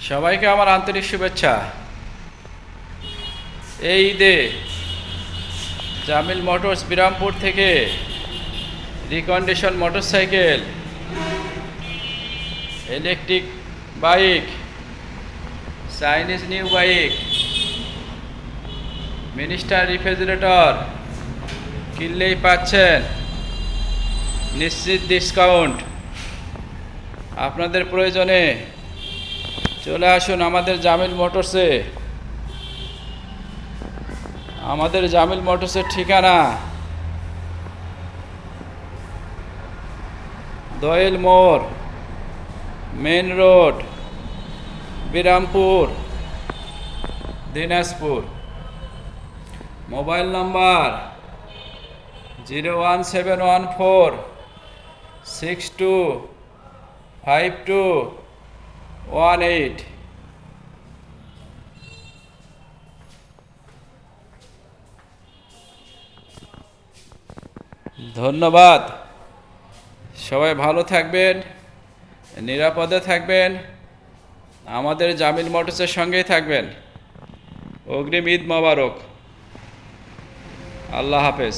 সবাইকে আমার আন্তরিক শুভেচ্ছা। এই ঈদে জামিল মোটরস বিরামপুর থেকে recondition motorcycle, electric bike, Chinese new bike, Minister refrigerator কিনলেই পাচ্ছেন নিশ্চিত ডিসকাউন্ট। আপনাদের প্রয়োজনে চলে আসুন আমাদের জামিল মোটরসে। আমাদের জামিল মোটরসের ঠিকানা Doel Mor, main road, Birampur, Dinajpur. Mobile number 01714625218। ধন্যবাদ। সবাই ভালো থাকবেন, নিরাপদে থাকবেন, আমাদের জামিল মোটরসের সঙ্গেই থাকবেন। অগ্রিম ঈদ মোবারক। আল্লাহ হাফেজ।